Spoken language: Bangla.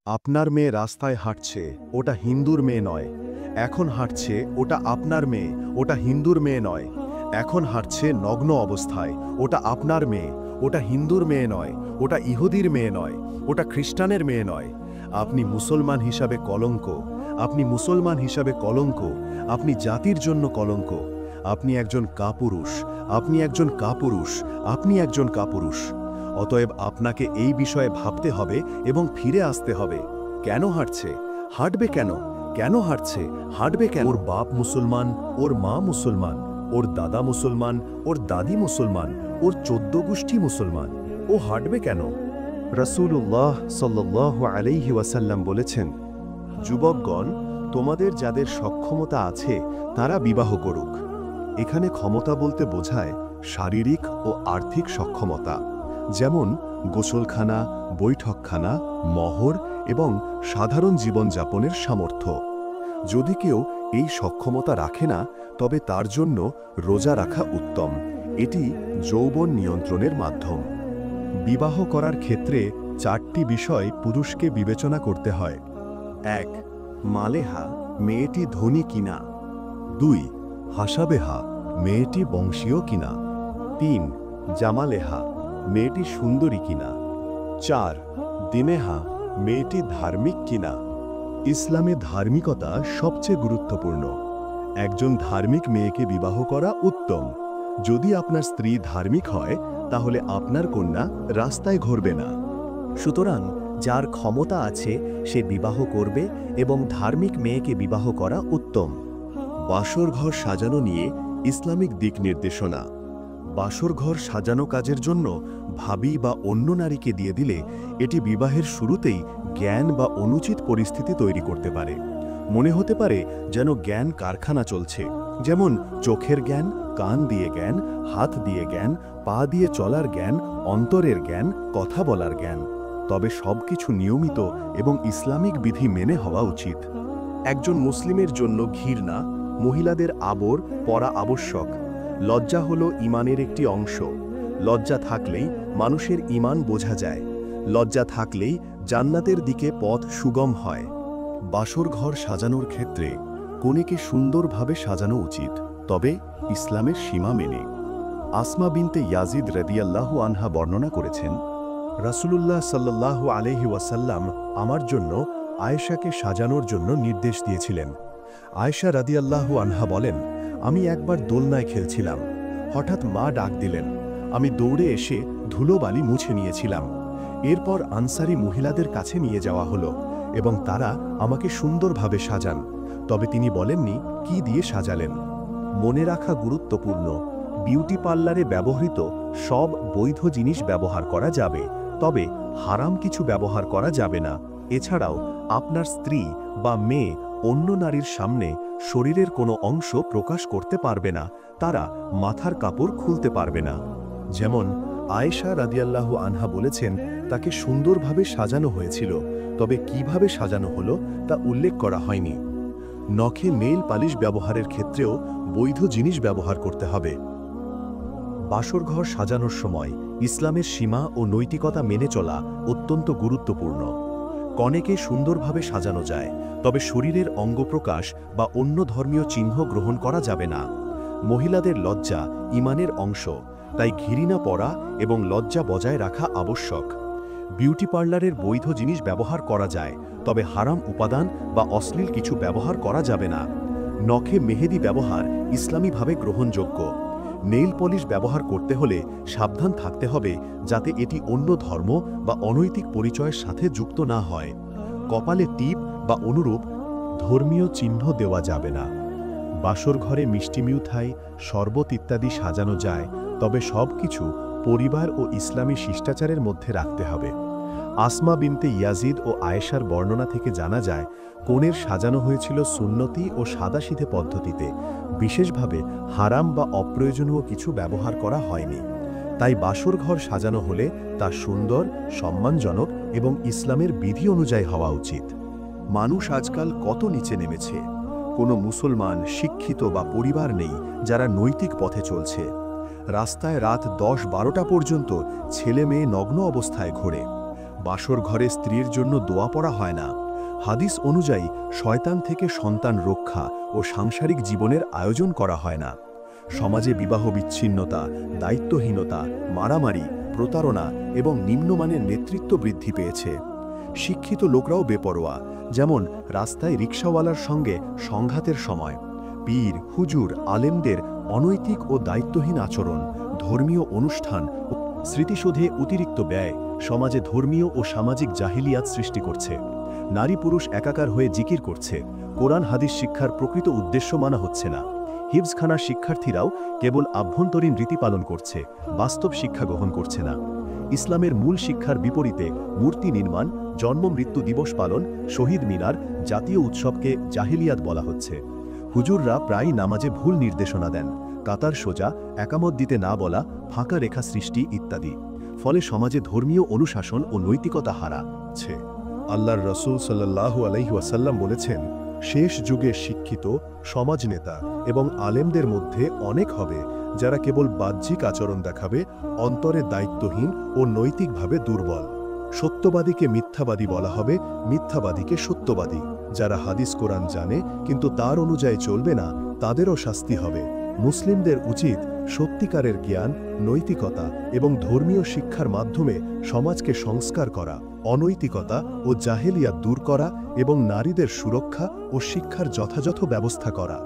আপনার মেয়ে রাস্তায় হাঁটছে, ওটা হিন্দুর মেয়ে নয়। এখন হাঁটছে, ওটা আপনার মেয়ে, ওটা হিন্দুর মেয়ে নয়। এখন হাঁটছে নগ্ন অবস্থায়, ওটা আপনার মেয়ে, ওটা হিন্দুর মেয়ে নয়, ওটা ইহুদির মেয়ে নয়, ওটা খ্রিস্টানের মেয়ে নয়। আপনি মুসলমান হিসাবে কলঙ্ক, আপনি মুসলমান হিসাবে কলঙ্ক, আপনি জাতির জন্য কলঙ্ক। আপনি একজন কাপুরুষ, আপনি একজন কাপুরুষ, আপনি একজন কাপুরুষ। অতএব আপনাকে এই বিষয়ে ভাবতে হবে এবং ফিরে আসতে হবে। কেন হাঁটছে? হাঁটবে কেন? কেন হাঁটছে? হাঁটবে কেন? ওর বাপ মুসলমান, ওর মা মুসলমান, ওর দাদা মুসলমান, ওর দাদি মুসলমান, ওর 14 গোষ্ঠী মুসলমান। ও হাঁটবে কেন? রাসূলুল্লাহ সাল্লাল্লাহু আলাইহি ওয়াসাল্লাম বলেছেন, যুবকগণ, তোমাদের যাদের সক্ষমতা আছে তারা বিবাহ করুক। এখানে ক্ষমতা বলতে বোঝায় শারীরিক ও আর্থিক সক্ষমতা, যেমন গোসলখানা, বৈঠকখানা, মহর এবং সাধারণ জীবনযাপনের সামর্থ্য। যদি কেউ এই সক্ষমতা রাখে না, তবে তার জন্য রোজা রাখা উত্তম। এটি যৌবন নিয়ন্ত্রণের মাধ্যম। বিবাহ করার ক্ষেত্রে 4টি বিষয় পুরুষকে বিবেচনা করতে হয়। 1. মালেহা, মেয়েটি ধনী কিনা। 2. হাসাবেহা, মেয়েটি বংশীয় কিনা। 3. জামালেহা, মেয়েটি সুন্দরী কিনা। 4. দিনেহা, মেয়েটি ধার্মিক কিনা। ইসলামে ধার্মিকতা সবচেয়ে গুরুত্বপূর্ণ। একজন ধার্মিক মেয়েকে বিবাহ করা উত্তম। যদি আপনার স্ত্রী ধার্মিক হয়, তাহলে আপনার কন্যা রাস্তায় ঘুরবে না। সুতরাং যার ক্ষমতা আছে সে বিবাহ করবে এবং ধার্মিক মেয়েকে বিবাহ করা উত্তম। বাসরঘর সাজানো নিয়ে ইসলামিক দিক নির্দেশনা। বাসরঘর সাজানো কাজের জন্য ভাবি বা অন্য নারীকে দিয়ে দিলে এটি বিবাহের শুরুতেই জ্ঞান বা অনুচিত পরিস্থিতি তৈরি করতে পারে। মনে হতে পারে যেন জ্ঞান কারখানা চলছে, যেমন চোখের জ্ঞান, কান দিয়ে জ্ঞান, হাত দিয়ে জ্ঞান, পা দিয়ে চলার জ্ঞান, অন্তরের জ্ঞান, কথা বলার জ্ঞান। তবে সবকিছু নিয়মিত এবং ইসলামিক বিধি মেনে হওয়া উচিত। একজন মুসলিমের জন্য ঘৃণা, মহিলাদের আবর পরা আবশ্যক। লজ্জা হল ঈমানের একটি অংশ। লজ্জা থাকলেই মানুষের ঈমান বোঝা যায়। লজ্জা থাকলেই জান্নাতের দিকে পথ সুগম হয়। বাসর ঘর সাজানোর ক্ষেত্রে কনেকে সুন্দরভাবে সাজানো উচিত, তবে ইসলামের সীমা মেনে। আসমা বিনতে ইয়াজিদ রাদিয়াল্লাহু আনহা বর্ণনা করেছেন, রাসূলুল্লাহ সাল্লাল্লাহু আলাইহি ওয়াসাল্লাম আমার জন্য আয়েশাকে সাজানোর জন্য নির্দেশ দিয়েছিলেন। আয়েশা রাদিয়াল্লাহু আনহা বলেন, আমি একবার দোলনায় খেলছিলাম। হঠাৎ মা ডাক দিলেন। আমি দৌড়ে এসে ধুলোবালি মুছে নিয়েছিলাম। এরপর আনসারি মহিলাদের কাছে নিয়ে যাওয়া হলো এবং তারা আমাকে সুন্দরভাবে সাজান। তবে তিনি বলেননি কি দিয়ে সাজালেন। মনে রাখা গুরুত্বপূর্ণ, বিউটি পার্লারে ব্যবহৃত সব বৈধ জিনিস ব্যবহার করা যাবে, তবে হারাম কিছু ব্যবহার করা যাবে না। এছাড়াও আপনার স্ত্রী বা মেয়ে অন্য নারীর সামনে শরীরের কোনো অংশ প্রকাশ করতে পারবে না, তারা মাথার কাপড় খুলতে পারবে না। যেমন আয়েশা রাদিয়াল্লাহু আনহা বলেছেন, তাকে সুন্দরভাবে সাজানো হয়েছিল, তবে কিভাবে সাজানো হলো তা উল্লেখ করা হয়নি। নখে নেইল পালিশ ব্যবহারের ক্ষেত্রেও বৈধ জিনিস ব্যবহার করতে হবে। বাসরঘর সাজানোর সময় ইসলামের সীমা ও নৈতিকতা মেনে চলা অত্যন্ত গুরুত্বপূর্ণ। কনেকে সুন্দরভাবে সাজানো যায়, তবে শরীরের অঙ্গপ্রকাশ বা অন্য ধর্মীয় চিহ্ন গ্রহণ করা যাবে না। মহিলাদের লজ্জা ঈমানের অংশ, তাই ঘৃণা পরা এবং লজ্জা বজায় রাখা আবশ্যক। বিউটি পার্লারের বৈধ জিনিস ব্যবহার করা যায়, তবে হারাম উপাদান বা অশ্লীল কিছু ব্যবহার করা যাবে না। নখে মেহেদি ব্যবহার ইসলামীভাবে গ্রহণযোগ্য। নেইল পলিশ ব্যবহার করতে হলে সাবধান থাকতে হবে যাতে এটি অন্য ধর্ম বা অনৈতিক পরিচয়ের সাথে যুক্ত না হয়। কপালে টিপ বা অনুরূপ ধর্মীয় চিহ্ন দেওয়া যাবে না। বাসর ঘরে মিষ্টি মিঠাই, শরবত ইত্যাদি সাজানো যায়, তবে সবকিছু পরিবার ও ইসলামী শিষ্টাচারের মধ্যে রাখতে হবে। আসমা বিনতে ইয়াজিদ ও আয়েশার বর্ণনা থেকে জানা যায়, কনের সাজানো হয়েছিল সুন্নতি ও সাদাসিধে পদ্ধতিতে, বিশেষভাবে হারাম বা অপ্রয়োজনীয় কিছু ব্যবহার করা হয়নি। তাই বাসর ঘর সাজানো হলে তা সুন্দর, সম্মানজনক এবং ইসলামের বিধি অনুযায়ী হওয়া উচিত। মানুষ আজকাল কত নিচে নেমেছে। কোনো মুসলমান শিক্ষিত বা পরিবার নেই যারা নৈতিক পথে চলছে। রাস্তায় রাত 10-12টা পর্যন্ত ছেলে মেয়ে নগ্ন অবস্থায় ঘোরে। বাসর ঘরে স্ত্রীর জন্য দোয়া পড়া হয় না। হাদিস অনুযায়ী শয়তান থেকে সন্তান রক্ষা ও সাংসারিক জীবনের আয়োজন করা হয় না। সমাজে বিবাহ বিচ্ছিন্নতা, দায়িত্বহীনতা, মারামারি, প্রতারণা এবং নিম্নমানের নেতৃত্ব বৃদ্ধি পেয়েছে। শিক্ষিত লোকরাও বেপরোয়া, যেমন রাস্তায় রিকশাওয়ালার সঙ্গে সংঘাতের সময়। পীর, হুজুর, আলেমদের অনৈতিক ও দায়িত্বহীন আচরণ, ধর্মীয় অনুষ্ঠান ও স্মৃতিশোধে অতিরিক্ত ব্যয় সমাজে ধর্মীয় ও সামাজিক জাহিলিয়াত সৃষ্টি করছে। নারী পুরুষ একাকার হয়ে জিকির করছে, কোরআন হাদিস শিক্ষার প্রকৃত উদ্দেশ্য মানা হচ্ছে না। হিফজখানার শিক্ষার্থীরাও কেবল আভ্যন্তরীণ রীতি পালন করছে, বাস্তব শিক্ষা গ্রহণ করছে না। ইসলামের মূল শিক্ষার বিপরীতে মূর্তি নির্মাণ, জন্ম মৃত্যু দিবস পালন, শহীদ মিনার, জাতীয় উৎসবকে জাহিলিয়াত বলা হচ্ছে। হুজুররা প্রায় নামাজে ভুল নির্দেশনা দেন, কাতার সোজা, একামত দিতে না বলা, ফাঁকা রেখা সৃষ্টি ইত্যাদি। ফলে সমাজে ধর্মীয় অনুশাসন ও নৈতিকতা হারাচ্ছে। আল্লাহর রসূল সাল্লাল্লাহু আলাইহি ওয়াসাল্লাম বলেছেন, শেষ যুগে শিক্ষিত সমাজনেতা এবং আলেমদের মধ্যে অনেক হবে যারা কেবল বাহ্যিক আচরণ দেখাবে, অন্তরে দায়িত্বহীন ও নৈতিকভাবে দুর্বল। সত্যবাদীকে মিথ্যাবাদী বলা হবে, মিথ্যাবাদীকে সত্যবাদী। যারা হাদিস কোরআন জানে কিন্তু তার অনুযায়ী চলবে না, তাদেরও শাস্তি হবে। মুসলিমদের উচিত সত্যিকারের জ্ঞান, নৈতিকতা এবং ধর্মীয় শিক্ষার মাধ্যমে সমাজকে সংস্কার করা, অনৈতিকতা ও জাহেলিয়াত দূর করা এবং নারীদের সুরক্ষা ও শিক্ষার যথাযথ ব্যবস্থা করা।